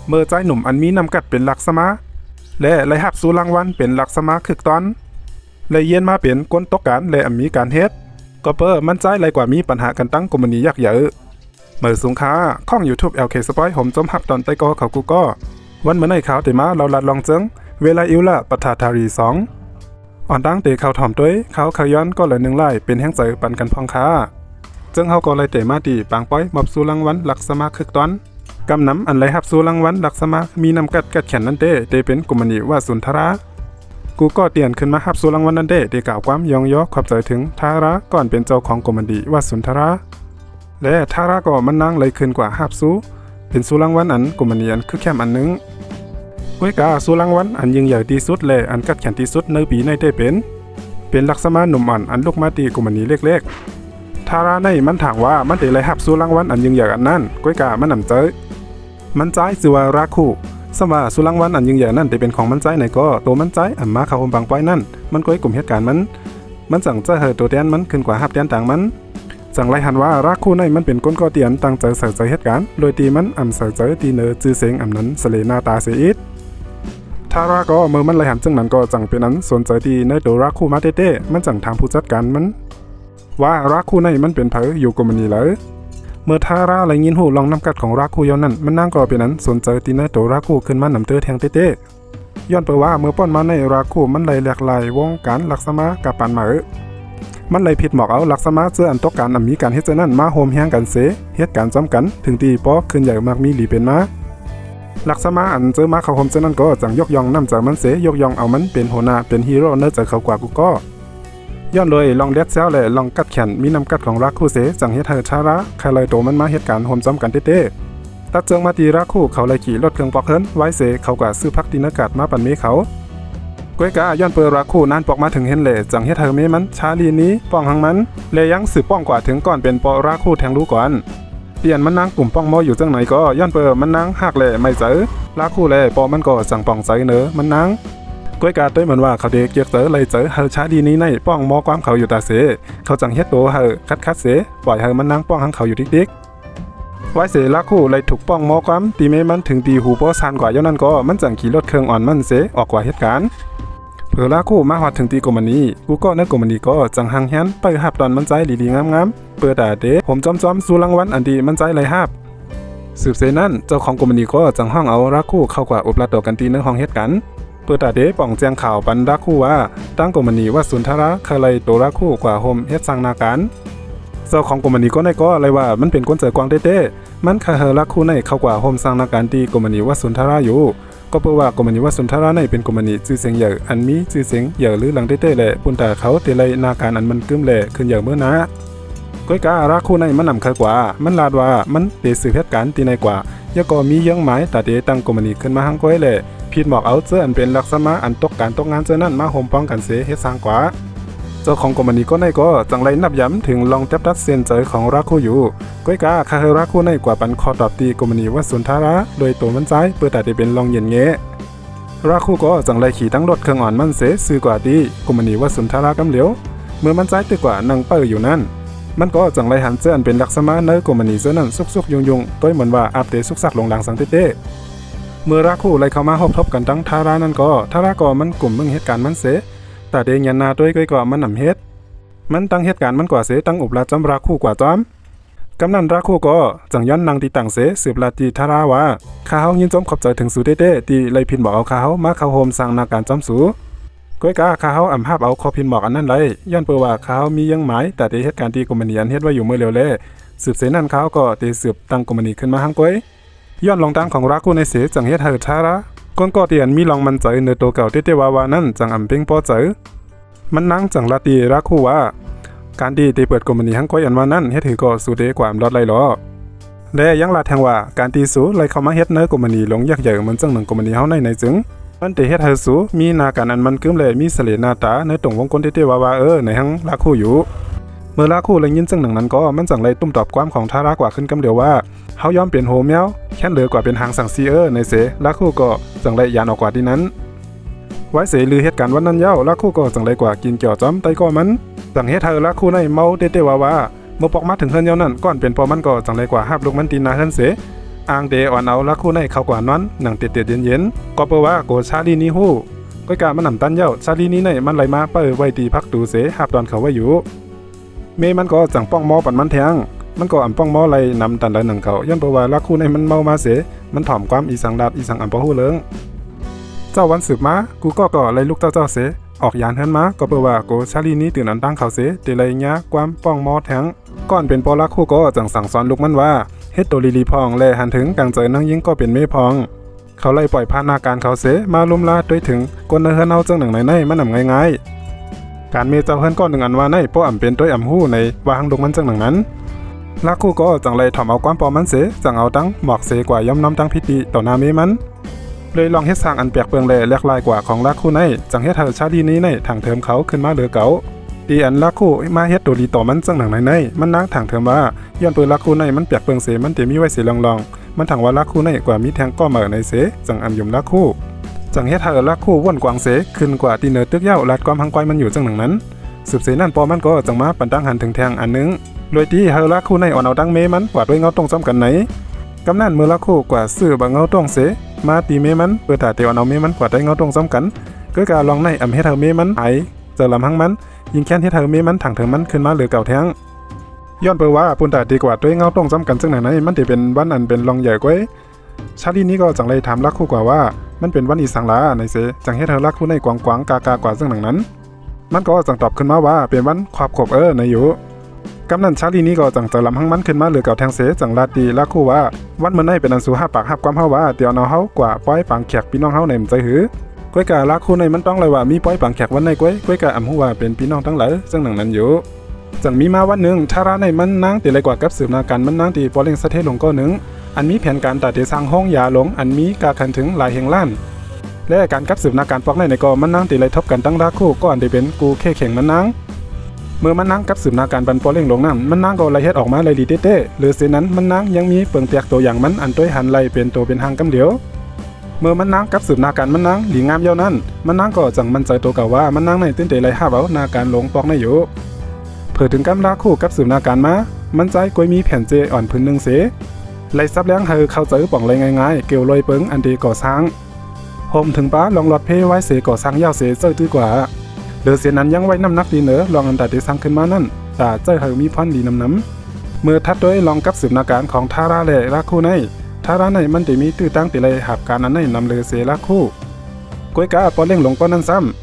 เมื่อใจหนุ่มอันมีนำกัดเป็นหลักสมาและไล่หับสู่รางวัลเป็นหลักสมาคึกตอนเลยเย็นมาเป็นก้นตกการและมีการเฮ็ดก็เปอร์มันใจไรกว่ามีปัญหากันตั้งกมณียักษ์เยอะเมื่อสูงค้าข้อง YouTube LK Spoil ผมจมหับตอนไตกอเขากูก็วันเมื่อในข่าวเตมาเราลัดลองเจิงเวลาอิวละปฐาธารี2อ่อนตั้งเตเขาถ่อมด้วยเขาขย้อนก็เลย1ไล่เป็นแห้งใจปันกันพองค้าจึงเขาก็เลยเตมาตีปางป้อยมอบสู่รางวัลหลักสมาคึกตอนกำน้ำอันไรหับสู่รางวัลหลักสมามีนำกัดแขนนั่นเตเป็นกมณีว่าสุนทรากูก็เตียนขึ้นมาหับสู่รางวัลนั่นเด้กล่าวความยองย่อขอบใจถึงทาระก่อนเป็นเจ้าของกมณีว่าสุนทราและทาระก็มันนั่งเลยขึ้นกว่าหับสู่เป็นสู่รางวัลอันกมณีอันคือแค่อันนึงก้วยกาสู่รางวัลอันยิ่งใหญ่ที่สุดและอันกัดแขนที่สุดในปีในได้เป็นลักษณะหนุ่มอ่อนอันลูกมาตีกมณีเล็กๆทาระในมันถามว่ามันเตะไรหับสู่รางวัลอันยิ่งใหญ่อันนั้นก้วยกามันนำเจอมันใจสิว่าราคูสว่าสุรางวัลอันยิ่งใหญ่นั่นจะเป็นของมันใจไหนก็ตัวมันใจอันมาเข้าอมบังป้อยนั่นมันก็ให้กลุ่มเหตุการณ์มันสั่งจะเหอตัวเตียนมันขึ้นกว่าหับเตียนต่างมันสั่งไล่หันว่าราคูในมันเป็นก้นก่อเตียนตั้งใจใส่ใจเหตุการณ์โดยตีมันใส่ใจตีเนอจื้อเสียงนั้นเสลนาตาเสียอิดทาราก็เมื่อมันไล่หันจึงนั้นก็จังเป็นนั้นสนใจตีในตัวราคูมาเต้มันจังถามผู้จัดการมันว่าราคูในมันเป็นเผยอยู่กมณีเลยเมื่อทาราไหลยินหูลองนำกัดของราคูย้อนนั้นมันนั่งก็เป็นนั้นสนใจตีในตัวราคูขึ้นมานำเตอแทงเต้ย้อนไปว่าเมื่อป้อนมาในราคูมันไหลแหลกไหลวงการลักษณะกับปานเหมอมันไหลผิดหมอกเอาลักษณะเจออันตกการมีการเฮ็ดเจอนั้นมาโฮมแฮงกันเสเหตุการณ์จำกันถึงตีป้อขึ้นใหญ่มากมีหลีเป็นมาลักษณะอันเจอมาเขาโฮมเจอนั้นก็จังยกย่องนำจากมันเสยกย่องเอามันเป็นหัวหน้าเป็นฮีโร่เนื้อจากเขากว่ากูก็ย้อนเลยลองเด็ดเซลและลองกัดแขนมีนำกัดของรักคู่เสจังเฮ็ดเธอชาระใครเลยโตมันมาเหตุการณ์โฮมจำกันเต้ตัดเจิงมาตีรักคู่เขาเลยขี่รถเครื่องปอกเฮิรนไว้เสเขากว่าซื้อพักดินอากาศมาปั่นเมเขาก้วยกาย้อนเปอรักคู่นั่นปอกมาถึงเห็นเลยจังเฮ็ดเธอเมมันชาลีนี้ป้องหังมันเลยยังสืบป้องกว่าถึงก่อนเป็นปอรักคู่แทงรู้ก่อนเปลี่ยนมันนั่งกลุ่มป้องมออยู่จังไหนก็ย้อนเปอมันนั่งหักเลยไม่เจอรักคู่เลยปอมันก็จังป้องใจเนอมันนั่งก้วยกาด้วยเหมือนว่าเขาเด็กเกียกเจอเลยเจอเฮอชาดีนี้ในป้องมอความเขาอยู่ตาเสเขาจังเฮ็ดโตเฮอคัดเสปล่อยเฮอมันนั่งป้องหังเขาอยู่ดิกไว้เสลักคู่เลยถูกป้องมอความตีเมมันถึงตีหูโปซานกว่าย้อนนั้นก็มันจังขี่รถเครื่องอ่อนมันเสออกกว่าเหตุการณ์เผื่อลักคู่มาฮอดถึงตีกมณีกูก็ในกมณีก็จังหังแฮนไปหับตอนมันใจดีๆงามๆเปิดตาเดผมจอมสู่รางวัลอันดีมันใจเลยหับสืบเสนั้นเจ้าของกมณีก็จังห้องเอาลักคู่เข้ากว่าอุปราตกันตีในห้องเหตุการณ์เปิดตาเดป่องแจ้งข่าวปันรักคู่ว่าตั้งกมณีว่าสุนทระคาไลโตรักคู่กว่าโฮมเฮ็ดสร้างนาการเจ้าของกมณีก็ในก็เลยว่ามันเป็นก้นเจอกวางเต้มันคาเฮรักคู่ในเข้ากว่าโฮมสร้างนาการตีกมณีว่าสุนทระอยู่ก็เปิดว่ากมณีว่าสุนทระในเป็นกมณีชื่อเสียงใหญ่อันมีชื่อเสียงใหญ่หรือหลังเต้แหละปุ่นตาเขาเตไลนาการอันมันกึ้มแหละขึ้นอย่างเมื่อนะก้อยการักคู่ในมันนำคากว่ามันลาดว่ามันเตสืบเหตุการณ์ตีในกว่ายก็มียังหมายตาเดตั้งกมณีขึ้นมาหังก้อยแหละผิดหมอกเอาเจออันเป็นลักษณะอันตกการตกงานเจอนั่นมาโฮมป้องกันเสเฮ็ดสร้างกว่าเจ้าของกมณีก็ในก็จังไรนับย้ำถึงลองจับตัดเส้นใจของรักคู่อยู่ก้อยกาคาเฮรักคู่ในกว่าปันคอตอบตีกมณีว่าสุนทระโดยตัวมันใจเปิดแต่ได้เป็นลองเย็นเงะรักคู่ก็จังไรขี่ตั้งรถเครื่องอ่อนมันเสซื้อกว่าตีกมณีว่าสุนทระกำเหลียวเมื่อมันใจตึกกว่านั่งเปิดอยู่นั่นมันก็จังไรหันเจออันเป็นลักษณะเนื้อกมณีเจอนั่นซุกๆยุงๆต้อยเหมือนว่าอัปเดตซุกซักลงหลังสังเต้เมื่อรักคู่ไล่เข้ามาฮบทบกันตั้งทารานั่นก็ทาราก็มันกลุ่มมึงเหตุการณ์มันเสแต่เดงยันนาด้วยก็มันนำเฮ็ดมันตั้งเหตุการณ์มันกว่าเสตั้งอุปราจำรักคู่กว่าจอมกำนันรักคู่ก็จังย้อนนางตีต่างเสสืบลาตีทาราว่าข้าเฮายินจมขอบใจถึงสูเต้ตีไล่พินบอกเอาข้าเฮามาเข้าโฮมสร้างนาการจอมสูก้อยกาข้าเฮาอำภาพเอาคอพินบอกอันนั้นเลยย้อนเปว่าข้าเฮามียังหมายแต่เดเหตุการณ์ที่กมณีอันเฮ็ดไว้อยู่เมื่อเร็วแลสืบเสนั่นเขาก็เตสืบตั้งกมณีขึ้นมาหังก้อยย้อนลองตั้งของรักคู่ในเสจังเฮ็ดเฮอทาระก้นก็เตียนมีลองมันใจเนื้อตัวเก่าเต้วานั่นจังอำเพ่งป้อใจมันนั่งจังลาตีรักคู่ว่าการดีตีเปิดกมณีหังก้อยอันว่านั่นเฮ็ดถือก็สูเดกว่าลอดไรล้อและยังลาแทงว่าการตีสูไล่เข้ามาเฮ็ดเนื้อกมณีลงยักใหญ่เหมือนจังหนึ่งกมณีเฮาในจึงมันเตเฮ็ดเฮอสูมีนาการอันมันกึ้มเลยมีเสลนาตาในตรงวงกลเต้วาในหังรักคู่อยู่เมื่อรักคู่เลยยินจังหนึ่งนั้นก็มันจังไรตุ้มตอบความของทารากว่าขึ้นกำเดียวว่าเฮายอมเปลี่ยนโฮแมวแค่เหลือกว่าเป็นหางสังซีในเสรักคู่ก็จังไรยานออกกว่าที่นั้นไว้เสลือเหตุการณ์วันนั้นเย้ารักคู่ก็จังไรกว่ากินเกี่ยวจ้อมไตก็มันจังเฮ็ดเธอรักคู่ในเมาเต้วาเมื่อปอกมาถึงเฮือนเย้านั่นก่อนเป็นปอมันก็จังไรกว่าหับลูกมันตีนาเฮือนเส อ่างเดอ่อนเอาละคู่ในเข้ากว่านั้นหนังเตียดเย็นๆก็เปว่าโกชาลีนี้ฮู้ก้อยกามันนำตันเย้าชาลีนี้ในมันไหลมาเปิดไว้ตีพักตูเสหับตอนเขาไว้อยู่เมมันก็จังป้องมอปันมันแทงมันก็อ่ำป้องมอไหลนำตันไหลหนังเขาย้อนเปว่าละคู่ในมันเมามาเสมันถ่อมความอีสังดาดอีสังอ่ำป้อฮู้เลิงเจ้าวันสืบมากูก็ไล่ลูกเจ้าเสออกยานเฮิรนมาก็เปว่าโกชาลีนี้ตื่นอันตั้งเขาเสเตไลยะความป้องมอแทงก่อนเป็นปอละคู่ก็จังสั่งสอนลูกมันว่าเฮ็ดตัวลีพองและหันถึงกลางเจอนั่งยิงก็เป็นเมพองเขาไล่ปล่อยพานาการเขาเสมาลุมลาด้วยถึงกวนเฮือนเอาจังหนังในมันนำง่ายๆการเมเจ้าเฮือนก้อนหนึ่งอันว่าในป้ออ่ำเป็นด้วยอ่ำหู้ในวางลงมันจังหนังนั้นลักคู่ก็จังไล่ถ่อมเอาความปอมันเสจังเอาตั้งหมอกเสกว่าย่อมน้อมตั้งพิธีต่อหน้าเมมันเลยลองเฮ็ดสร้างอันเปียกเปื้องแหลกลายกว่าของลักคู่ในจังเฮ็ดเธอชาดีนี้ในทางเทิมเขาขึ้นมาเหลือเก่าตีอันลักคู่มาเฮ็ดตัวดีต่อมันจังหนังในมันนั่งทางเทิมว่าย้อนเปิดลักคู่ในมันเปียกเปื้องเสมันเตมีไว้เสียลองมันถังว่าลักคู่ในกว่ามีแทงก็เหมือในเสจังอันยมลักคู่จังเฮ็ดเธอลักคู่ว่นกวางเสขึ้นกว่าตีเนอตึกเย้าลัดความหังไกวมันอยู่จังหนังนั้นสืบเสนั่นปอมันก็จังมาปันตั้งหันถึงแทงอันนึงโดยที่เฮาลักคู่ในอ่อนเอาดังเมมันกว่าด้วยเงาตรงซ้ำกันไหนกำนันเมื่อลักคู่กว่าซื้อบางเงาตรงเสมาตีเมมันเปิดตาเตียวเอาเมมันกว่าได้เงาตรงซ้ำกันก็การลองในอำเฮ็ดเธอเมมันหายเจอลำหังมันยิงแค้นเฮ็ดเธอเมมันถังเถิงมันขึ้นมาเหลือเก่าแทงย้อนเปิดว่าปุ่นตาดีกว่าด้วยเงาตรงซ้ำกันซึ่งไหนมันจะเป็นวันอันเป็นรองใหญ่กว่าชาลีนี้ก็จังเลยถามลักคู่กว่าว่ามันเป็นวันอีสังลาในเสจังเฮ็ดเธอลักคู่ในกวางกากว่าซึ่งหนังนั้นมันก็จังตอบขึ้นมาว่าเป็นวันขอบขบในอยู่กำนันชาลีนี้ก็จังจะลำหังมันขึ้นมาเหลือเก่าแทงเสจังลาตีลักคู่ว่าวันเมื่อในเป็นอันสู่5 ปาก5ความเฮาว่าเตียวเอาเฮากว่าป้อยปังแขกพี่น้องเฮาในใจหือก้อยกาลักคู่ในมันต้องเลยว่ามีป้อยปังแขกวันในก้อยกาอำฮู้ว่าเป็นพี่น้องทั้งหลายซึ่งหนังนั้นอยู่จังมีมาวันหนึ่งทาราในมันนางตีเลยกว่ากับสืบนาการมันนางตีปอเล็งสะเทลงก็หนึ่งอันมีแผนการตัดเตสร้างห้องยาหลงอันมีกาคันถึงหลายแห่งล้านและการกับสืบนาการปอกในก็มันนางตีเลยทบกันตั้งรักคู่ก็อันได้เป็นกูแค่เข่งมันนางเมื่อมันนางกับสืบนาการบันปอเล็งลงนั้นมันนางก็เลยเฮ็ดออกมาเลยดีเต้หรือเสนั้นมันนางยังมีเปิงเตียกตัวอย่างมันอันต้วยหันไหลเป็นตัวเป็นหางกำเดียวเมื่อมันนางกับสืบนาการมันนางหลีงามเย้านั้นมันนางก็จังมั่นใจตัวเก่าว่ามันนางในตื้นเตเลยห้าเอานาการหลงปอกในอยู่เผื่อถึงกำลักคู่กับสืบนาการมามันใจกวยมีแผ่นเจอ่อนพื้นหนึ่งเสไล่ซับแรงเฮอเข้าเจอป่องเลยง่ายๆเกี่ยวลอยเปิงอันดีก่อสร้างโฮมถึงป้าลองหลอดเพไว้เสก่อสร้างยาวเสเจอตื้อกว่าเดือเสียนั้นยังไว้น้ำนักดีเหนือลองอันตัดที่สร้างขึ้นมานั่นแต่เจอเฮอมีพันดีน้ำเมื่อทัดด้วยลองกับสืบนาการของทาราและลักคู่ในทาราในมันจะมีตื้อตั้งติเลยหับการอันในนำเลือเสลักคู่ก้อยกาปอเล่งหลงก็นั่นซ้ำ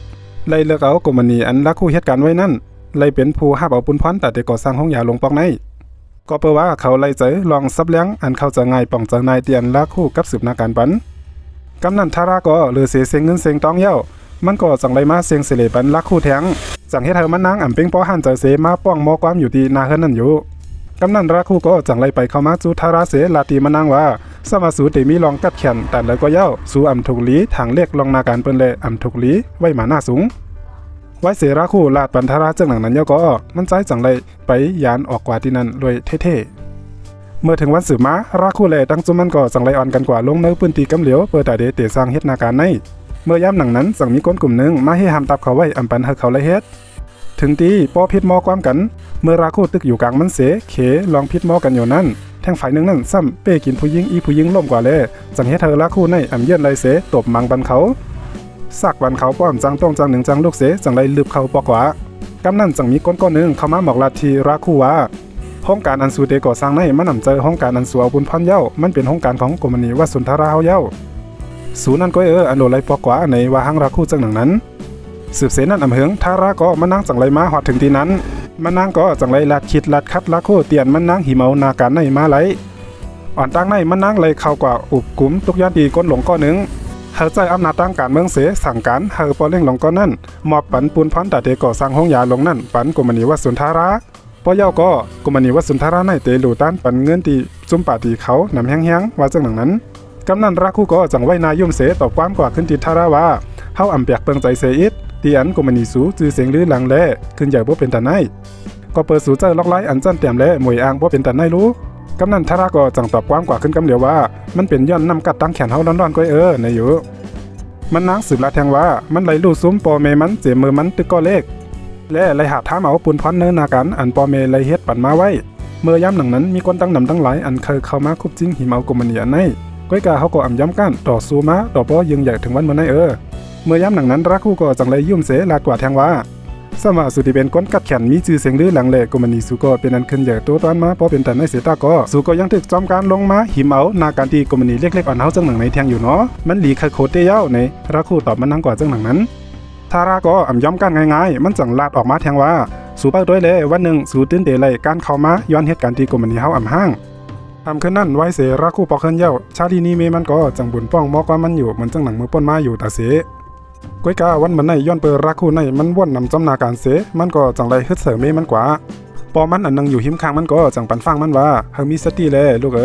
ไล่เลือกเอากมณีอันลักคู่เหตุการณ์ไว้นั่นไล่เป็นผู้หับเอาปุนพันแต่ก่อสร้างห้องยาลงปอกในก็เปว่าเขาไล่เจอลองซับเลี้ยงอันเข้าจะง่ายป่องจะนายเตียนลักคู่กับสืบนาการปันกำนันทาราก็เลือเสียเงินเสียงต้องเย้ามันก็จังไรมาเสียงเสลปันลักคู่แทงจังเฮ็ดเธอมันนางอ่ำเป็งป้อหันเจอเสมาป้องมอความอยู่ดีนาเฮือนนั่นอยู่กำนันลักคู่ก็จังไรไปเข้ามาจูทาราเสลาตีมันนางว่าสมาสูติมีลองกัดแขนแต่เลยก็เย้าสู่อ่ำถูกลีทางเรียกลองนาการเปิ้นเลยอ่ำถูกลีไว้หมาหน้าสูงไว้เสราคู่ลาดปันทาราจังหนังนั้นเย้าก็มันใจจังไรไปยานออกกว่าที่นั่นรวยเท่ๆเมื่อถึงวันสืบมาราคู่เลยตั้งจุมันก็จังไรอ่อนกันกว่าลงเนื้อปืนตีกำเหลียวเปิดแต่เดเตสร้างเฮ็ดนาการในเมื่อย่ำหนังนั้นสั่งมีก้นกลุ่มหนึ่งมาให้ห้ามตับเขาไว้อำปันเฮเขาเลยเฮ็ดถึงตีป้อพิษมอความกันเมื่อราคู่ตึกอยู่กลางมันเสเขลองพิษมอกันอยู่นั่นแทงฝ่ายหนึ่งนั่นซ้ำเป้กินผู้หญิงอีผู้หญิงล่มกว่าเลยจังเฮ็ดเธอราคู่ในอำเยี่ยนไรเสตบมังบันเขาสักบันเขาป้อมจังต้องจังหนึ่งจังลูกเสจังไรลืบเขาปอกว่ากำนั่นจังมีก้นหนึ่งเข้ามาบอกลาทีราคู่ว่าห้องการอันสูเตก่อสร้างในมันนำเจอห้องการอันสูเอาบุญพันเย้ามันเป็นห้องการของกรมณีวสุนทราเฮาเย้าสูนั่นก็อันโดไรปอกว่าในว่าหังราคู่จังหนังนั้นสืบเสนั่นอำเหิงทาราก็มานั่งจังไรมาหอดถึงที่นั้นมานั่งก็จังไรลัดคิดลัดคัดราคู่เตียนมันนั่งหิเมานาการในมาไหลอ่อนตั้งในมันนั่งเลยเข้ากว่าอุบกุมตุกย้อนดีก้นหลงก้อนหนึ่งเฮาใจอำนาจตั้งการเมืองเสสั่งการเฮาปอเล่งหลงก้อนนั่นมอบปันปูนพันแต่เตก่อสร้างห้องยาลงนั่นปันกรมณีวสุนทราป้อเย้าก็กรมณีวสุนทราในเตลูต้านปันเงินตีจุ่มป่าตีเขานำแห้งๆว่าจังหนังนั้นกำนันรักคู่ก็จังไว้นายุ่มเสตอบความกว่าขึ้นติทาราว่าเฮาอำเปียกเปิงใจเสอิดตีอันกรมณีสูจือเสียงลือหลังแลขึ้นใหญ่บ่เป็นตาไนก็เปิดสูเจอล็อกไล่อันจันเต็มแลมวยอ่างบ่เป็นตาไนรู้กำนันทาราก็จังตอบความกว่าขึ้นกำเหลียวว่ามันเป็นย้อนนำกัดตั้งแขนเฮาร้อนๆก้อยในอยู่มันนางสืบลาแทงว่ามันไหลลู่ซุ้มปอเมมันเจมือมันตึกก็เลขและไหลหาท้าเอาปุนพันเนินนากันอันปอเมไหลเฮ็ดปั่นมาไว้ เมื่อยามหนังนั้นมีคนตั้งนำตั้งหลายอันเคยเข้ามาคุบจิ้งหิมเอากมันนี้อันไหนก้อยกาเขาก็อ่ำย้ำกันต่อสู้มาต่อป้อยิงใหญ่ถึงวันเมื่อไหนเมื่อยามหนังนั้นรักคู่ก็จังเลยยุ่มเสลาดกว่าแทงว่าสมาสุติเป็นก้นกัดแขนมีชื่อเสียงลือหลังแหลกกมันนี้สูก็เป็นอันขึ้นใหญ่ตัวตอนมาพอเป็นแต่ในเสตาก็สูก็ยังถึกจอมการลงมาหิมเอานาการที่กมันนี้เล็กๆอ่อนเฮาจังหนังในแทงอยู่เนาะมันหลีโคตรเตย้าในรักคู่ตอบมันนั่งกว่าจังหนังนั้นทาราก็อ่ำย้ำกันง่ายๆมันจังลาดออกมาแทงว่าสูเป้าด้วยเลยวันหนึ่งสูตื่นเตะไหลการเข้ามาย้อนเหตุการณ์ที่กมันนี้เฮาอ่ำห้างทำขึ้นนั่นไว้เสรักคู่ปอกเฮินเย้าชาลีนี้เมมันก็จังบุญป้องมอกว่ามันอยู่เหมือนจังหนังมือป้นมาอยู่ตาเสก้อยกาวันมันในย้อนเปิดรักคู่ในมันว่นนำจำนาการเสมันก็จังไรฮึดเสเมมันกว่าปอมันอันนึงอยู่หิมข้างมันก็จังปันฟังมันว่าเฮามีสติเลยลูก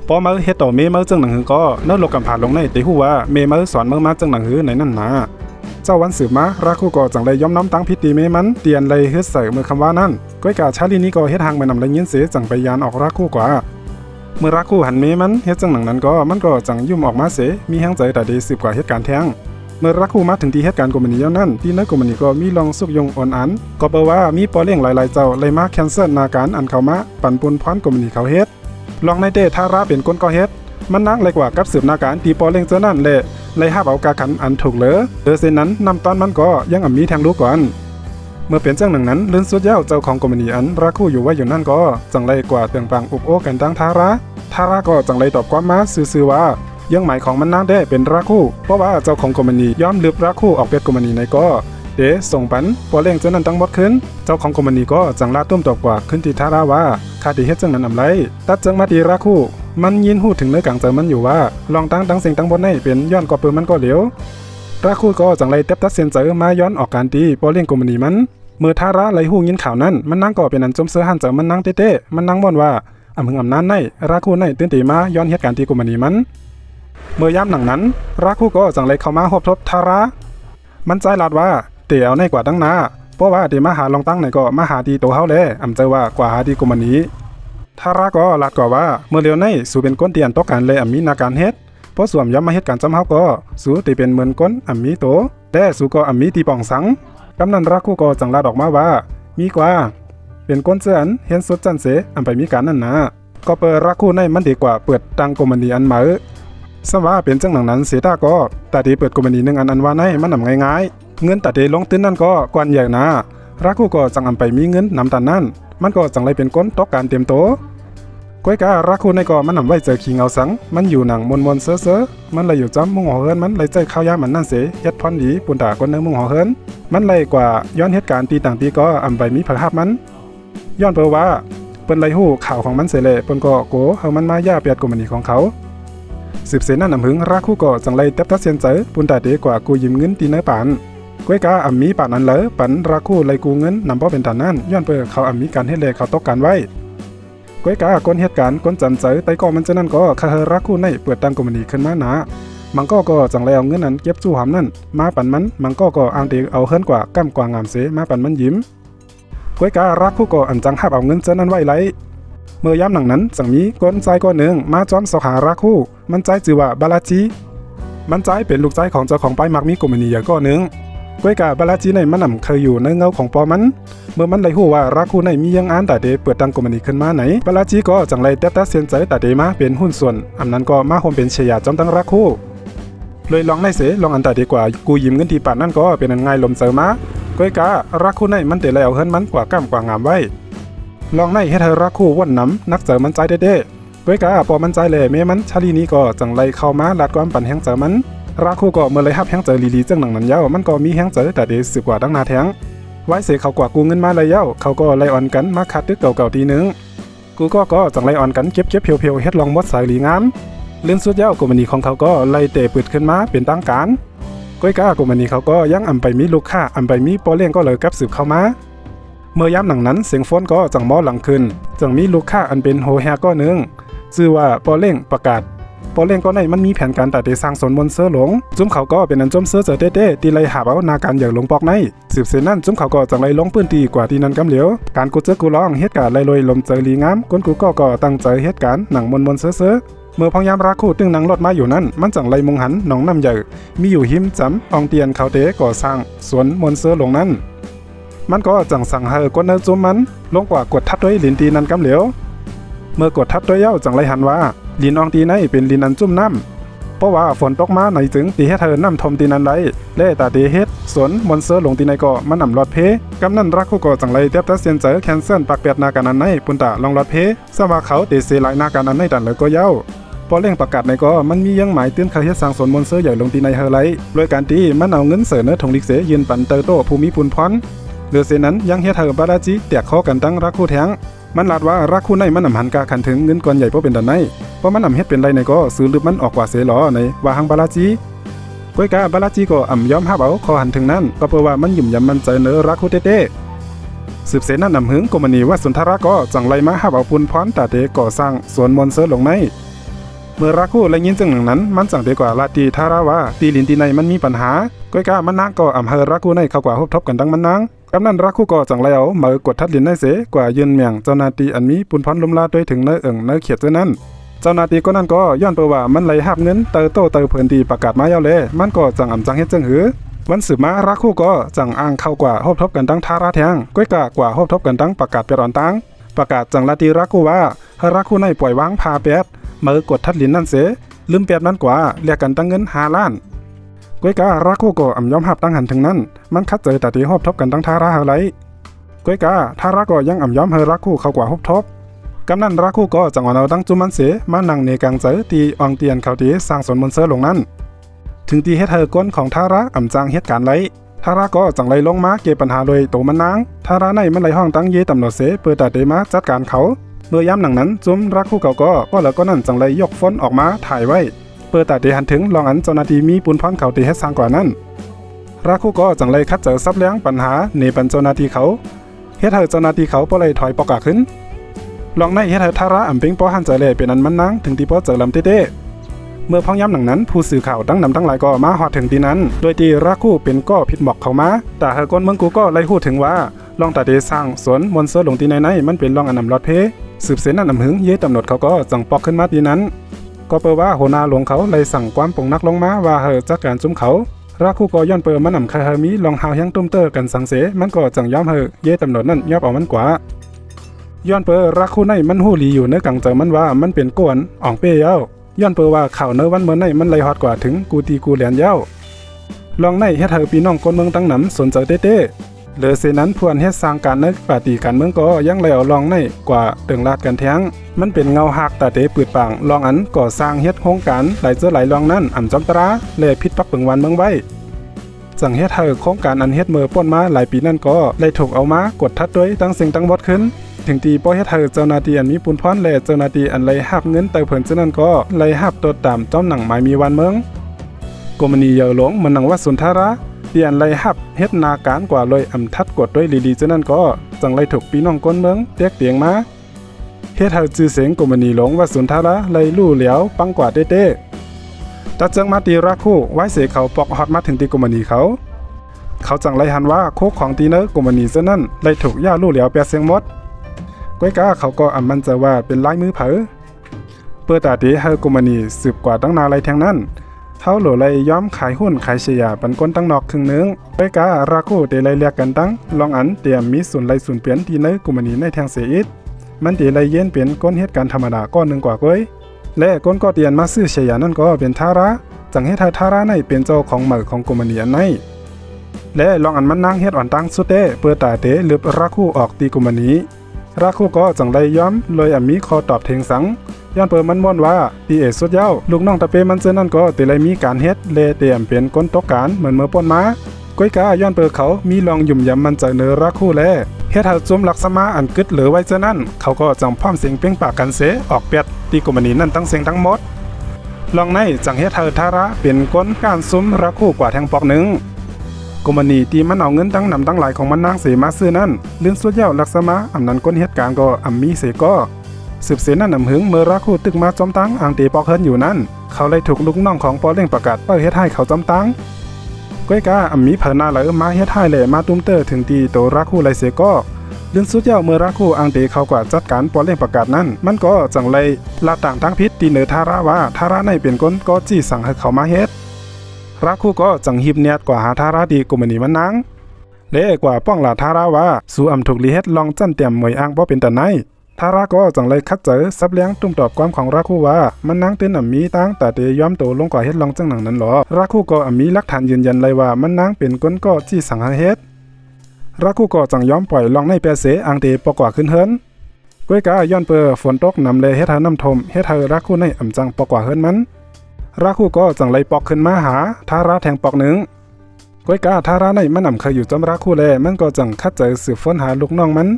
ปอมาเฮ็ดต่อเมมาจังหนังหือก็เนื้อโลกกำผ่านลงในแต่ฮู้ว่าเมมาสอนเมื่อมาจังหนังหือในนั่นนะเจ้าวันสืบมารักคู่ก็จังไรย้อมน้ำตั้งพิธีเมมันเตียนไรฮึดเสเมื่อคำว่านั้นก้อยกาชาลีนี้ก็เฮ็ดทางไปนำไรยินเสจังไปยานออกรักคู่กว่าเมื่อรักคู่หันเมมันเฮ็ดจังหนังนั้นก็มันก็จังยุ่มออกมาเสมีแห้งใจแต่ดีสืบกว่าเหตุการณ์แท้งเมื่อรักคู่มาถึงที่เหตุการณ์กมันนี้นั้นที่นักกมันนี้ก็มีลองสุกยงอ่อนอันก็เปว่ามีปอเลี้ยงหลายๆเจ้าเลยมาแคนเซิลนาการอันเข้ามาปั่นปุนพรกมันนี้เขาเฮ็ดลองในเดทาราเป็นคนก่อเฮ็ดมันนักเลยกว่ากับสืบนาการที่ปอเลี้ยงเจ้านั่นแหละเลยห้าเอากาขันอันถูกเส้นนั้นนำตอนมันก็ยังมีแทงรู้ก่อนเมื่อเป็นจังหนังนั้นลื่นสุดยาวเจ้าของกมันนี้อันรักคู่อยู่ว่าอยู่นั่นก็จังไรกว่าเตียงปังอุบโอกันตั้งทาราก็จังไรตอบความมาซื่อว่ายังหมายของมันน่าได้เป็นรักคู่เพราะว่าเจ้าของกมันนี้ย้อมลืบรักคู่ออกเป็ดกมันนี้ในก็เดส่งปันปอเลี้ยงเจ้านั้นตั้งหมดขึ้นเจ้าของกมันนี้ก็จังลาตุ้มตอบกว่าขึ้นที่ทาราว่าคาดีเฮ็ดจังนั้นอำไรตัดจังมาดีรักคู่มันยินหูถึงเนื้อกลางเจอมันอยู่ว่าลองตั้งสิ่งตั้งบนในเป็นย้อนก็เปิดมันก็เหลียวรักคู่ก็จังไรเต็บตัดเส้นเจอมาย้อนออกการตีปอเลี้ยงกมันนี้มันเมื่อทาราไหลหูยินข่าวนั้นมันนั่งก็เป็นอันจมเสือหันเจอมันนั่งเต้มันนั่งบ่นว่ามึงอำนั้นในรักคู่ในตื่นตีมาย้อนเหตุการณ์ที่กมันนี้มันเมื่อยามหนังนั้นรักคู่ก็จังเลยเข้ามาหบทบทารามันใจลาดว่าเต๋เอาในกว่าตั้งนาเพราะว่าเต๋มาหาลองตั้งไหนก็มาหาดีโตเฮาแลเจอว่ากว่าหาดีกว่ามันนี้ทาราก็ลาดกว่าว่าเมื่อเร็วในสู่เป็นก้นเตียนต้องการเลยมีนาการเฮ็ดเพราะสวมย้ำมาเฮ็ดการจำเฮาก็สู่ตีเป็นเหมือนก้นมีโตแต่สู่ก็มีตีป่องสังกำนันรักคู่ก็จังลาดออกมาว่ามีกว่าเป็นก้นเสือนเห็นสุดจันเสไปมีการนั่นนะก็เปิดรักคู่ในมันดีกว่าเปิดตังกมันนี้อันมาสว่าเป็นจังหนังนั้นเสียตาก็แต่ดีเปิดกมันนี้หนึ่งอันว่าในมันนำง่ายๆเงินแต่ดีลงตื้นนั่นก็กวนใหญ่นะรักคู่ก็จังไปมีเงินนำตันนั่นมันก็จังไรเป็นก้นตอกการเตรียมโตก้อยการักคู่ในก็มันนำไว้เจอขี้เงาสังมันอยู่หนังมนเซ่อมันเลยอยู่จำมุงหอเฮินมันเลยใจข้าวยามันนั่นเสียเฮ็ดพรดีปุ่นตาก้นเนื้อมุงหอเฮินมันเลยกว่าย้อนเหตุการณ์ตีต่างตีก็ไปมีผลภาพมันย้อนเปว่าเปิ้นไรหู้ข่าวของมันเสเลยเปิ้นก็โกเฮามันมาย่าเปียดกมันนี้ของเขาสืบเสนั่นหึงรักคู่ก็จังไรเต็บตัดเสียนเจอปุ่นตาเดกว่ากูยืมเงินตีเนื้อปานก้อยกามีปานนั้นเลยปันรักคู่ไรกูเงินนำเพราะเป็นฐานนั่นย้อนเปิดเขามีการเฮ็ดเลยเขาตกการไว้ก้อยกาก้นเหตุการณ์ก้นจำเจอไตก็มันจะนั่นก็คาเฮรักคู่ในเปิดตังกมันนี้ขึ้นมาหนามันก็จังไรเอาเงินนั้นเก็บจู่หอมนั่นมาปันมันก็อ้างเดเอาเฮิรนกว่าก้ำกว่างามเสมาปันมันยิ้มก้อยการักคู่ก็อันจังหับเอาเงินเจ้านั้นไว้ไรเมื่อยามหนังนั้นจังมีก้นใจก้อนหนึ่งมาจอมสหารักคู่มันใจจือว่าบาลาจีมันใจเป็นลูกใจของเจ้าของไปมักมีกมันนี้อย่างก้อนหนึ่งก้อยกาบาลาจีในมันนำเคยอยู่ในเงาของปอมันเมื่อมันเลยหู้ว่ารักคู่ในมียังอ่านแต่เดเปิดตังกมันนี้ขึ้นมาไหนบาลาจีก็จังไรเต็บตัดเสียนใจแต่เดมาเป็นหุ้นส่วนอันนั้นก็มาโฮมเป็นเชียจอมตั้งรักคู่เลยลองในเสลองอันแต่ดีกว่ากูยืมเงินที่ปานนั่นก็เป็นง่ายลมเสมาก้อยการักคู่ในมันเตะแล้วเฮิรนมันกว่าก้ามกว่างามไว้ลองในเฮ็ดให้รักคู่ว่นน้ำนักเจอมันใจเด้ก้อยกาพอมันใจเลยเมมันชาลีนี้ก็จังไรเข้ามาลัดความปั่นแห้งเจอมันรักคู่ก็เมื่อไรฮับแห้งเจอลีจังหนังนั้นเย้ามันก็มีแห้งเจอแต่เดสืบกว่าดังนาแทงไว้เสเขากว่ากูเงินมาเลยเย้าเขาก็ไล่อ่อนกันมาคัดตึกเก่าๆทีนึงกูก็จังไรอ่อนกันเก็บเพียวๆเฮ็ดลองมดสายหลีงามเลื่อนสุดเย้ากมันนี้ของเขาก็ไล่เตะปืดขึ้นมาเป็นตั้งการก้อยกากมันนี้เขาก็ยังไปมีลูกค้าไปมีปอเลี้ยงก็เลยกับสืบเข้ามาเมื่อยามหนังนั้นเสียงฟ้อนก็จังมอหลังขึ้นจังมีลูกค้าอันเป็นโฮแฮก็หนึ่งชื่อว่าปอเลี้ยงประกาศปอเลี้ยงก็ในมันมีแผนการตัดเตะสร้างสนบนเสื้อหลงจุ้มเขาก็เป็นอันจมเสื้อเจอเต้ตีไล่หาเอานาการอย่างหลงปอกในสืบเส้นนั้นจุ้มเขาก็จังไล่ลงปืนตีกว่าที่นั้นกำเหลียวการกูเจอกูร้องเหตุการณ์ไล่ลอยลมเจอลีงามก้นกูก็ตั้งใจเหตุการณ์หนังมนเสื้อเมื่อพยายามรักคู่ตึงนังรถมาอยู่นั้นมันจังไรมงหันหนองน้ำใหญ่มีอยู่หิมจำอองเตียนเขาเตะก่อสร้างสวนมนเสือหลงนั้นม มันก็จังสั่งให้กดเนื้อจุ่มมันลงกว่ากดทัดด้วยลินตีนั้นกำเหลียวเมื่อกดทัดด้วยเย้าจังไรหันว่าลินอองตีในเป็นลินอันจุ่มน้ำเพราะว่าฝนตกมาในจึงตีให้เธอน้ำทมตีนั้นไรเล่ตาตีเฮ็ดสวนมอนเซอร์ลงตีในก็มันนำรอดเพกำนั่นรักคู่ก็จังไรเตียบตาเซียนเจอแคนเซิลปักเปียดนาการอันในปุ่นตาลองรอดเพสว่าเขาตีเสียหลายนาการอันในดันเลยก็เย้าพอเร่งประกาศในก็มันมียังหมายเตือนเขาเฮ็ดสร้างสวนมอนเซอร์ใหญ่ลงตีในเฮอไรโดยการตีมันเอาเงินเสนอถงลิกเสยืนปันเตอร์โตภูมิปุนพรเหลือเสนั้นยังเฮ็ดให้บาราจิแตกคอกันตั้งรักคู่แท้งมันลาดว่ารักคู่ในมันนำหันกาขันถึงเงินก้อนใหญ่เพราะเป็นดันในเพราะมันนำเฮ็ดเป็นไรในก็ซื้อลืบมันออกกว่าเสหลอในว่าหังบาราจิก้อยกาบาราจิก็ยอมฮับเอาคอหันถึงนั้นก็เพราะว่ามันหยุ่มยำมันใจเนอรักคู่เต้สืบเสนั้นนำหึงกมณีว่าสุนทรก็จังไรมาฮับเอาปุนพรตาเตก่อสร้างสวนมอนเซอร์ลงในเมื่อรักคู่และยินจึงหนึ่งนั้นมันจังเตกว่าลาตีทาราว่าตีลินตีในมันมีปัญหาก้อยกามันนางก็เฮอรักคู่ในเข้ากว่าฮบทบกันดังมันนางกำนั้นรักคู่ก็จังไรเอาเมื่อกดทัดลินในเสกว่ายืนเมียงเจ้านาตีอันมีปุนพรลุมลาด้วยถึงเนื้อเนื้อเขียดเจ้านั้นเจ้านาตีก็นั่นก็ย้อนเปว่ามันไหลหับเงินเตอโตเตอเพิ่นตีประกาศมาเย้าเลยมันก็จังจังเฮ็ดจังหือวันสืบมารักคู่ก็จังอ้างเข้ากว่าฮบทบกันดังทาราแทงก้อยกากว่าฮบทบกันดังประกาศเปรอนตังประกาศจังลาตีรักคู่ว่าให้รักคู่ในปล่อยวางพาแปดเมื่อกดทัดลินนั่นเสลืมแปดนั้นกว่าเรียกกันตั้งเงิน5 ล้านก้อยการักคู่ก็ยอมหับตั้งหันถึงนั้นมันคัดเจอแต่ที่ฮบทบกันตั้งทาราเฮาไรก้อยกาทาราก็ยังยอมให้รักคู่เข้ากว่าฮบทบกำนั้นรักคู่ก็จังเอาตั้งจุมันเสมานั่งในกลางเจอตีอองเตียนเขาตีสร้างสวนมอนเซอร์ลงนั้นถึงตีเฮ็ดเธอก้นของทาระจางเหตุการณ์ไรทาระก็จังไรลงมาเก็บปัญหาโดยโตมันนางทาระในมันไหลห้องตั้งเยตำรวจเสเปิดตาเตมาจัดการเขาเมื่อย้ำหนังนั้นจุ้มรักคู่เขาก็แล้วก็นั่นจังไรยกฟ้นออกมาถ่ายไว้เปิดตาเตหันถึงลองอันเจ้าหน้าที่มีปุนพรเขาตีเฮ็ดสร้างกว่านั้นรักคู่ก็จังไรคัดเจอซับเลี้ยงปัญหาในปันเจ้าหน้าที่เขาเฮ็ดให้เจ้าหน้าที่เขาบ่เลยถอยปอกาขึ้นลองในเฮ็ดให้ทาระเป็งป้อหันเจอเลยเป็นอันมันนางถึงที่ป้อเจอลำเต้เมื่อพ้องย้ำหนังนั้นผู้สื่อข่าวตั้งนำตั้งหลายก็มาฮอดถึงที่นั้นโดยที่รักคู่เป็นก็ผิดหมอกเขามาแต่เฮอก้นเมืองกูก็ไล่พูดถึงว่าลองตาเดสร้างสวนมอนเซอร์ลงที่ในมันเป็นลองอันนำรอดเพสืบเสนั้นหึงเย่ตำรวจเขาก็จังปอกขึ้นมาที่นั้นก็เปิดว่าหัวหน้าหลวงเขาเลยสั่งความปงนักลงมาว่าเฮอจัดการจุ้มเขารักคู่ก็ย้อนเปิดมันนำคาเฮมีลองหาวยังตุ้มเตอร์กันสังเสมันก็จังย้อมเฮอเย่ตำรวจนั่นยอบเอามันกว่าย้อนเปิดรักคู่ในมันหู้หลีอยู่เนื้อกังเจอมันว่ามันเป็นกวนอ่องเป้เย้าย้อนเปิดว่าข่าวเนื้อวันเมื่อในมันไหลฮอดกว่าถึงกูตีกูแหลนเย้าลองในเฮ็ดเฮอพี่น้องคนเมืองตั้งนำสนใจเต้เหลือเสนั้นพวนเฮ็ดสร้างการนึกปาฏิการเมืองก็ยังไหลเอาลองในกว่าเติงลาดกันแท้งมันเป็นเงาหักตาเตปืดปางลองอันก่อสร้างเฮ็ดโครงการหลายเจอหลายลองนั้นจอมตราและพิษปักเปิงวันเมืองไว้จังเฮ็ดเฮอโครงการอันเฮ็ดเมื่อป้นมาหลายปีนั่นก็เลยถูกเอามากดทัดด้วยตั้งสิ่งตั้งบดขึ้นถึงตีป้อเฮ็ดเฮอเจ้าหน้าที่อันมีปุนพรและเจ้าหน้าที่อันไหลหับเงินเตอเพิ่นฉะนั้นก็ไหลหับตัวตามจ้อมหนังหมายมีวันเมืองกมณีเยาหลงมันหนังว่าสุนทราเตียนไหลหับเฮ็ดนาการกว่าเลยทัดกดด้วยลีฉะนั้นก็จังไหลถูกพี่น้องก้นเมืองเตียกเตียงมาเฮ็ดเฮาจื้อเสียงกมณีหลงว่าสุนทราไหลลู่เหลียวปังกว่าเต้ตัดเจิงมาตีรักคู่ไว้เสเขาปอกฮอดมาถึงตีกมณีเขาจังไหลหันว่าโคกของตีเนอร์กมณีฉะนั้นไหลถูกย่าลู่เหลียวแปดเสียงหมดก้อยกาเขาก็มันจะว่าเป็นลายมือเผอเปิดตาตีเฮอกมณีสืบกว่าตั้งนาไรแทงนั้นเขาหล่เลยย้อมขายหุ้นขายเชียปันก้นตั้งนอกครึ่งนึงก้อยการาคู่เตไลเรียกกันตั้งลองอันเตรียมมีส่วนไรส่วนเปลี่ยนที่ในกมณีในแทงเสียอิดมันเตไลเย็นเป็นก้นเหตุการณ์ธรรมดาก้อนหนึ่งกว่าก้อยและก้นก็เตียนมาซื้อเชียนั่นก็เป็นทาระจังให้ทาระในเป็นเจ้าของเหมือของกมณีอันในและลองอันมันนั่งเฮ็ดอ่อนตั้งสุดเต้เปิดตาเตหรือราคู่ออกตีกมณีรักคู่ก็จังไรย้อมเลยมีคอตอบเทงสังย้อนเปิดมันม่วนว่าตีเอสุดเย้าลูกน้องตะเปมันเจอนั่นก็ติไรมีการเฮ็ดเลเตรียมเป็นก้นตกการเหมือนเมื่อป้นมาก้อยกาย้อนเปิดเขามีลองยุ่มยำมันเจอเนื้อรักคู่แลเฮ็ดให้จุ่มหลักสมาอันกึดเหลือไว้เจอนั่นเขาก็จังพร้อมเสียงเป้งปากกันเสออกเปียดตีกมณีนั่นตั้งเสียงทั้งหมดลองในจังเฮ็ดให้ทาระเป็นก้นการซุ้มรักคู่กว่าแทงปอกหนึ่งกมณีตีมันเอาเงินตั้งนำตั้งหลายของมันนางเสมาซื้อนั่นลื่นสุดเย้าลักษณะนั้นก้นเหตุการณ์ก็มีเสก็สืบเสนั้นหึงเมื่อรักคู่ตึกมาจอมตั้งอ่างตีปอกเฮินอยู่นั่นเขาเลยถูกลูกน้องของปอเล่งประกาศเปิดเฮ็ดให้เขาจอมตั้งก้อยกามีเผอหน้าเลยมาเฮ็ดให้เลยมาตุ้มเตอร์ถึงตีโตรักคู่ไรเสก็ลื่นสุดเย้าเมื่อรักคู่อ่างตีเขากว่าจัดการปอเล่งประกาศนั้นมันก็จังไรลาต่างทั้งพิษตีเหนือทาระว่าทาระในเป็นก้นก็จี้สั่งให้เขามาเฮ็ดรักคู่ก็จังหิบเนียดกว่าหาทาราดีกมณีมันนาง เละกว่าป้องหลาทาราว่าสู่อำถูกลีเฮ็ดลองจั่นเตรียมมวยอ้างบ่เป็นตาไหนทาราก็จังเลยคัดเจอซับเลี้ยงตุ้มตอบความของราคูว่ามันนางตื้นอ่ำมีตั้งแต่เตยอมโตลงกว่าเฮ็ดลองจังหนังนั้นหรอราคูก็อ่ำมีหลักฐานยืนยันเลยว่ามันนางเป็นก้นก็จี้สังหารเฮ็ดราคูก็จังยอมปล่อยลองในเปเสอังเตปกว่าขึ้นเฮิรนก้วยกาย้อนเปอฝนตกนำเลยเฮ็ดหาน้ำทมเฮ็ดเธอราคูในอ่ำจังปกว่าเฮิรนมันราคูก็จังเลยปอกขึ้นมาหาทาราแทงปอกหนึ่งก้วยกาทาราในมันอ่ำเคยอยู่จำราคูแลมันก็จังคัดเจอสืบฝนหาลูกน้องมัน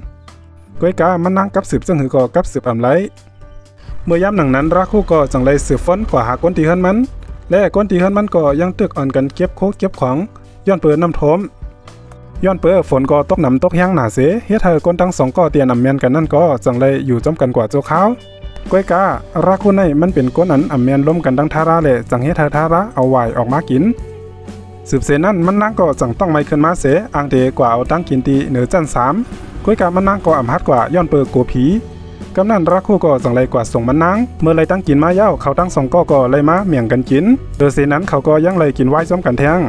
ก้วยกามันนั่งกับสืบจังหือก็กับสืบอ่ำไรเมื่อยามหนังนั้นราคูก็จังเลยสืบฝนกว่าหาก้นตีเฮิรนมันและก้นตีเฮิรนมันก็ยังตึกอ่อนกันเก็บโคเก็บของย้อนเปิดน้ำทมย้อนเปอฝนก็ตกหนำตกแห้งหนาเสเฮ็ดเธอคนทั้งสองก็เตียนอำเมียนกันนั่นก็จังเลยอยู่จำกันกว่าโจขาวก้อยการาคูในมันเป็นก้นอันอำเมียนล้มกันดังทาราเลยจังเฮ็ดเธอทาราเอาไหวออกมากินสืบเสนั่นมันนั่งก็จังต้องไม่ขึ้นมาเสอังเดกว่าเอาตั้งกินตีเหนือจัน3ก้อยกามันนั่งก็อำฮัดกว่าย้อนเปอโกผีกำนั้นราคูก็จังเลยกว่าส่งมันนั่งเมื่อไรตั้งกินมาเย้าเขาตั้งสองก็เลยมาเมียงกันกินโดยเสนั้นเขาก็ยังเลยกินไว้ซ้อมกันแทง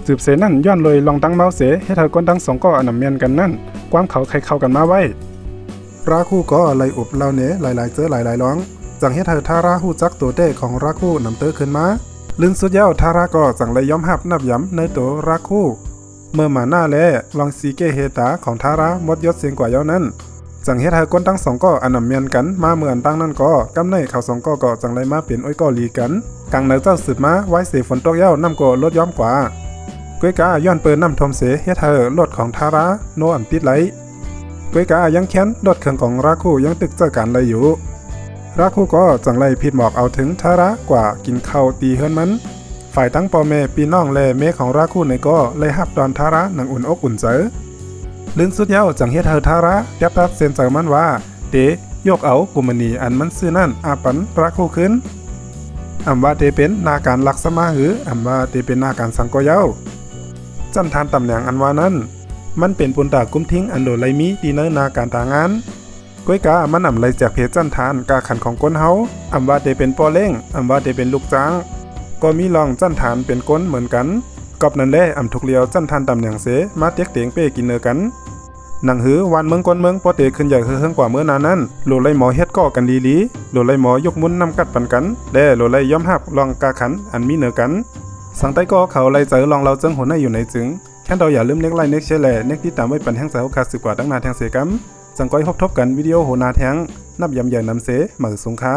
สืบเสนั่นย้อนเลยลองตั้งเมาเสให้เธอก้นตั้งสองก็อนำเมียนกันนั่นความเขาใครเข้ากันมาไว้ราคูก็ไล่อุบเล่าเนหลายๆเจอหลายๆร้องจังให้เธอทาราหูจักตัวเต้ของราคูนำเตอขึ้นมาลื่นสุดเย้าทาราก็จังเลยย้อมหับนับย้ำในตัวราคูเมื่อมาหน้าแลลองซีเกเฮตาของทารามดยศเสียงกว่าเย้านั้นจังให้เธอก้นตั้งสองก็อนำเมียนกันมาเหมือนตั้งนั่นก็กำในเขาสองก็จังเลยมาเป็นอ้อยก็ลีกันกังเนื้อเจ้าสืบมาไว้เสียฝนตกเย้าน้ำก็ลดย้อมกว่าก้วยกาย้อนเปิดน้ำทมเสเฮ็ดเธอรถของทาราโนอันติดไหลก้วยกายังแค้นรถเครื่องของราคูยังตึกเจอกันเลยอยู่ราคูก็จังไรผิดหมอกเอาถึงทารากว่ากินข้าวตีเฮิรนมันฝ่ายตั้งปอแม่ปีน้องและเมของราคูในก็เลยหับดอนทาราหนังอุ่นอกอุ่นเจอลื่นสุดเย้าจังเฮ็ดเธอทารายับทับเซนเจอมันว่าเตยกเอากุมณีอันมันซื้อนั่นอาปันราคูขึ้นอำว่าเตเป็นนาการลักษมาหืออำว่าเตเป็นนาการสังก็เย้าจันทานตำแหน่งอันว่านั้นมันเป็นปุนตากุ้มทิ้งอันโดไลมีดีเนอนาการตางานก้วยกามันอำไลจากเพจจันทานกาขันของก้นเฮาอำว่าเตเป็นปอเล่งอำว่าเตเป็นลูกจ้างก็มีลองจันทานเป็นก้นเหมือนกันกอบนั่นแหละอำทุกเลียวจันทานตำแหน่งเสมาเตียกเตียงเป้กินเนอกันหนังหือวันเมืองก้นเมืองปอเตขึ้นใหญ่เฮืองกว่าเมื่อนานั้นโลไลหมอเฮ็ดก่อกันลีโลไลหมอยกมุนนำกัดปันกันและโลไลย่อมหับลองกาขันอันมีเนอกันสังใต้ก็เขาไล่เจอลองเราเจิงหัวหน้าอยู่ในจึงแค่เราอย่าลืมเน็กไลน์เน็กแชร์แหล่เน็กที่ตามไว้ปันแห้งสาวคาสึกว่าตั้งนาแทงเสกัมจังก้อยทบกันวิดีโอโหนาแทงนับยำใหญ่นำเสหมือสงค้า